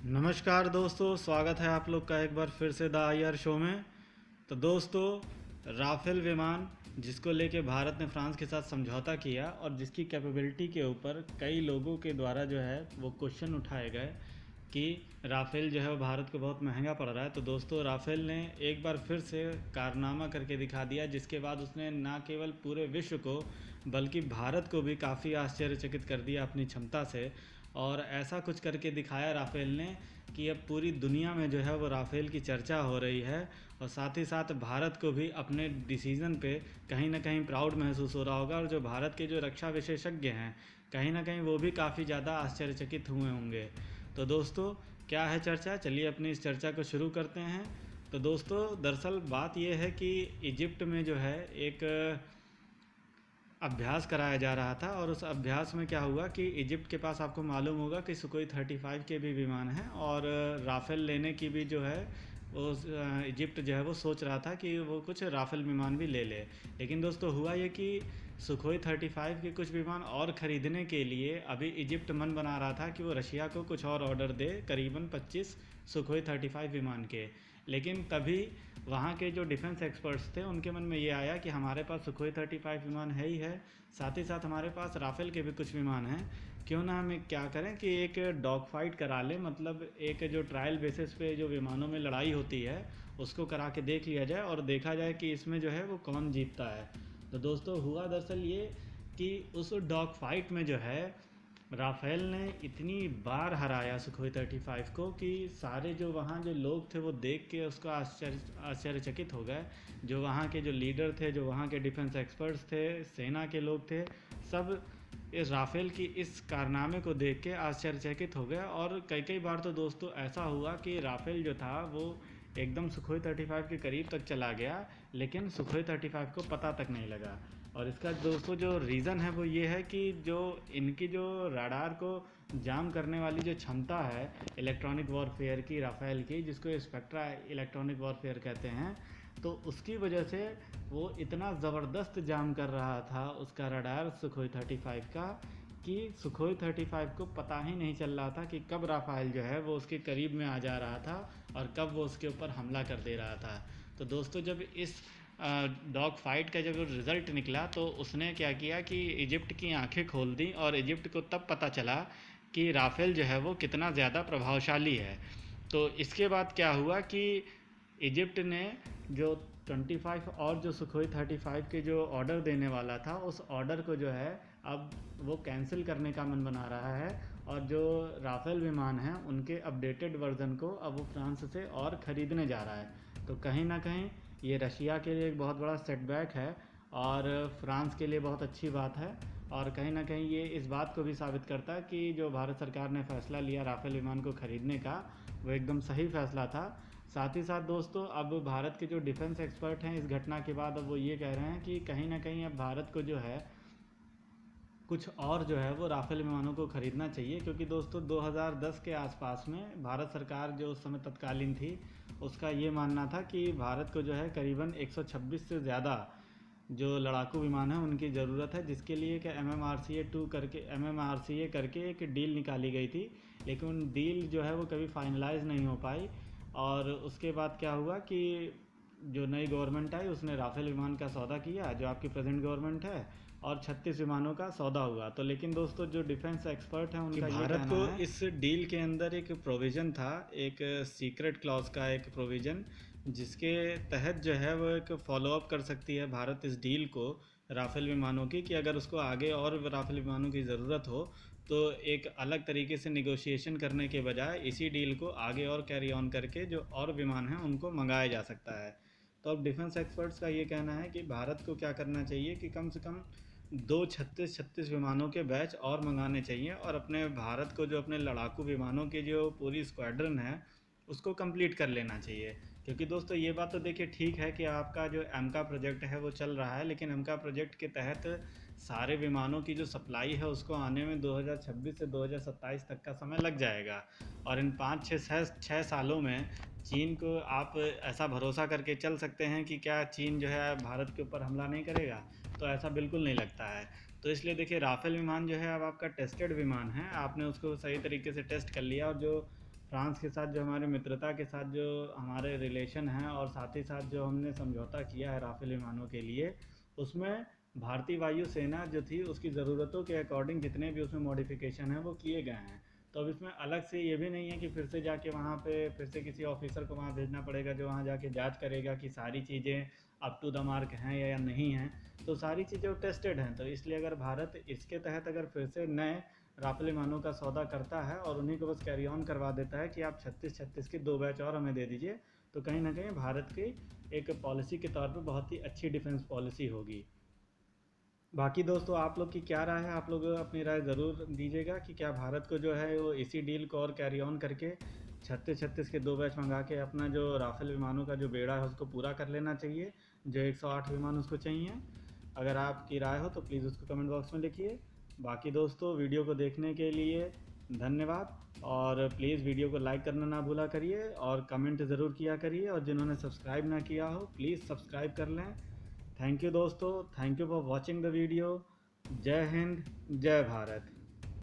नमस्कार दोस्तों, स्वागत है आप लोग का एक बार फिर से द आईआर शो में। तो दोस्तों, राफेल विमान जिसको लेके भारत ने फ्रांस के साथ समझौता किया और जिसकी कैपेबिलिटी के ऊपर कई लोगों के द्वारा जो है वो क्वेश्चन उठाए गए कि राफेल जो है वो भारत को बहुत महंगा पड़ रहा है। तो दोस्तों, राफेल ने एक बार फिर से कारनामा करके दिखा दिया, जिसके बाद उसने ना केवल पूरे विश्व को बल्कि भारत को भी काफ़ी आश्चर्यचकित कर दिया अपनी क्षमता से। और ऐसा कुछ करके दिखाया राफेल ने कि अब पूरी दुनिया में जो है वो राफेल की चर्चा हो रही है। और साथ ही साथ भारत को भी अपने डिसीज़न पे कहीं ना कहीं प्राउड महसूस हो रहा होगा। और जो भारत के जो रक्षा विशेषज्ञ हैं, कहीं ना कहीं वो भी काफ़ी ज़्यादा आश्चर्यचकित हुए होंगे। तो दोस्तों, क्या है चर्चा, चलिए अपनी इस चर्चा को शुरू करते हैं। तो दोस्तों, दरअसल बात यह है कि इजिप्ट में जो है एक अभ्यास कराया जा रहा था। और उस अभ्यास में क्या हुआ कि इजिप्ट के पास, आपको मालूम होगा कि सुकोई 35 के भी विमान हैं और राफेल लेने की भी जो है वो इजिप्ट जो है वो सोच रहा था कि वो कुछ राफेल विमान भी ले ले। लेकिन दोस्तों, हुआ ये कि सुकोई 35 के कुछ विमान और ख़रीदने के लिए अभी इजिप्ट मन बना रहा था कि वो रशिया को कुछ और ऑर्डर दे, करीबन 25 सुकोई 35 विमान के। लेकिन तभी वहाँ के जो डिफेंस एक्सपर्ट्स थे उनके मन में ये आया कि हमारे पास सुखोई 35 विमान है ही है, साथ ही साथ हमारे पास राफेल के भी कुछ विमान हैं। क्यों ना हम क्या करें कि एक डॉग फाइट करा लें, मतलब एक जो ट्रायल बेसिस पे जो विमानों में लड़ाई होती है उसको करा के देख लिया जाए और देखा जाए कि इसमें जो है वो कौन जीतता है। तो दोस्तों, हुआ दरअसल ये कि उस डॉग फाइट में जो है राफेल ने इतनी बार हराया सुखोई 35 को कि सारे जो वहाँ जो लोग थे वो देख के उसको आश्चर्यचकित हो गए। जो वहाँ के जो लीडर थे, जो वहाँ के डिफेंस एक्सपर्ट्स थे, सेना के लोग थे, सब इस राफेल की इस कारनामे को देख के आश्चर्यचकित हो गए। और कई कई बार तो दोस्तों ऐसा हुआ कि राफेल जो था वो एकदम सुखोई 35 के करीब तक चला गया, लेकिन सुखोई 35 को पता तक नहीं लगा। और इसका दोस्तों जो रीज़न है वो ये है कि जो इनकी जो रडार को जाम करने वाली जो क्षमता है इलेक्ट्रॉनिक वॉरफेयर की, राफेल की, जिसको स्पेक्ट्रा इलेक्ट्रॉनिक वॉरफेयर कहते हैं, तो उसकी वजह से वो इतना ज़बरदस्त जाम कर रहा था उसका रडार सुखोई 35 का कि सुखोई 35 को पता ही नहीं चल रहा था कि कब राफेल जो है वो उसके करीब में आ जा रहा था और कब वो उसके ऊपर हमला कर दे रहा था। तो दोस्तों, जब इस डॉग फाइट का जब रिज़ल्ट निकला तो उसने क्या किया कि इजिप्ट की आंखें खोल दी और इजिप्ट को तब पता चला कि राफेल जो है वो कितना ज़्यादा प्रभावशाली है। तो इसके बाद क्या हुआ कि इजिप्ट ने जो 25 और जो सुखोई 35 के जो ऑर्डर देने वाला था, उस ऑर्डर को जो है अब वो कैंसिल करने का मन बना रहा है। और जो राफेल विमान हैं उनके अपडेटेड वर्जन को अब वो फ्रांस से और ख़रीदने जा रहा है। तो कहीं ना कहीं ये रशिया के लिए एक बहुत बड़ा सेटबैक है और फ्रांस के लिए बहुत अच्छी बात है। और कहीं ना कहीं ये इस बात को भी साबित करता है कि जो भारत सरकार ने फ़ैसला लिया राफेल विमान को ख़रीदने का, वो एकदम सही फ़ैसला था। साथ ही साथ दोस्तों, अब भारत के जो डिफेंस एक्सपर्ट हैं इस घटना के बाद अब वो ये कह रहे हैं कि कहीं ना कहीं अब भारत को जो है कुछ और जो है वो राफेल विमानों को ख़रीदना चाहिए। क्योंकि दोस्तों 2010 के आसपास में भारत सरकार जो उस समय तत्कालीन थी, उसका ये मानना था कि भारत को जो है करीबन 126 से ज़्यादा जो लड़ाकू विमान हैं उनकी ज़रूरत है, जिसके लिए कि MMRCA करके एक डील निकाली गई थी। लेकिन डील जो है वो कभी फाइनलाइज नहीं हो पाई। और उसके बाद क्या हुआ कि जो नई गवर्नमेंट आई उसने राफेल विमान का सौदा किया, जो आपकी प्रेजेंट गवर्नमेंट है, और 36 विमानों का सौदा हुआ। तो लेकिन दोस्तों, जो डिफेंस एक्सपर्ट हैं उनका ये कहना है इस डील के अंदर एक प्रोविज़न था, एक सीक्रेट क्लॉज का एक प्रोविज़न, जिसके तहत जो है वो एक फॉलोअप कर सकती है भारत इस डील को राफेल विमानों की, कि अगर उसको आगे और राफेल विमानों की ज़रूरत हो तो एक अलग तरीके से निगोशिएशन करने के बजाय इसी डील को आगे और कैरी ऑन करके जो और विमान हैं उनको मंगाया जा सकता है। तो अब डिफेंस एक्सपर्ट्स का ये कहना है कि भारत को क्या करना चाहिए कि कम से कम 36 विमानों के बैच और मंगाने चाहिए और अपने भारत को जो अपने लड़ाकू विमानों की जो पूरी स्क्वाड्रन है उसको कंप्लीट कर लेना चाहिए। क्योंकि दोस्तों, ये बात तो देखिए ठीक है कि आपका जो एमका प्रोजेक्ट है वो चल रहा है, लेकिन एमका प्रोजेक्ट के तहत सारे विमानों की जो सप्लाई है उसको आने में 2026 से 2027 तक का समय लग जाएगा। और इन 5-6 सालों में चीन को आप ऐसा भरोसा करके चल सकते हैं कि क्या चीन जो है भारत के ऊपर हमला नहीं करेगा? तो ऐसा बिल्कुल नहीं लगता है। तो इसलिए देखिए, राफेल विमान जो है अब आपका टेस्टेड विमान है, आपने उसको सही तरीके से टेस्ट कर लिया और जो फ्रांस के साथ जो हमारे मित्रता के साथ जो हमारे रिलेशन हैं, और साथ ही साथ जो हमने समझौता किया है राफेल विमानों के लिए, उसमें भारतीय वायुसेना जो थी उसकी ज़रूरतों के अकॉर्डिंग जितने भी उसमें मॉडिफिकेशन हैं वो किए गए हैं। तो अब इसमें अलग से ये भी नहीं है कि फिर से जाके वहाँ पे फिर से किसी ऑफिसर को वहाँ भेजना पड़ेगा जो वहाँ जाके जांच करेगा कि सारी चीज़ें अप टू द मार्क हैं या नहीं हैं। तो सारी चीज़ें टेस्टेड हैं, तो इसलिए अगर भारत इसके तहत अगर फिर से नए राफेल विमानों का सौदा करता है और उन्हीं को बस कैरी ऑन करवा देता है कि आप 36-36 की 2 बैच और हमें दे दीजिए, तो कहीं ना कहीं भारत की एक पॉलिसी के तौर पे बहुत ही अच्छी डिफेंस पॉलिसी होगी। बाकी दोस्तों आप लोग की क्या राय है, आप लोग अपनी राय ज़रूर दीजिएगा कि क्या भारत को जो है वो इसी डील को और कैरी ऑन करके 36-36 के 2 बैच मंगा के अपना जो राफेल विमानों का जो बेड़ा है उसको पूरा कर लेना चाहिए, जो 108 विमान उसको चाहिए। अगर आपकी राय हो तो प्लीज़ उसको कमेंट बॉक्स में लिखिए। बाकी दोस्तों वीडियो को देखने के लिए धन्यवाद, और प्लीज़ वीडियो को लाइक करना ना भूला करिए और कमेंट ज़रूर किया करिए, और जिन्होंने सब्सक्राइब ना किया हो प्लीज़ सब्सक्राइब कर लें। थैंक यू दोस्तों, thank you for watching the video. जय हिंद, जय भारत।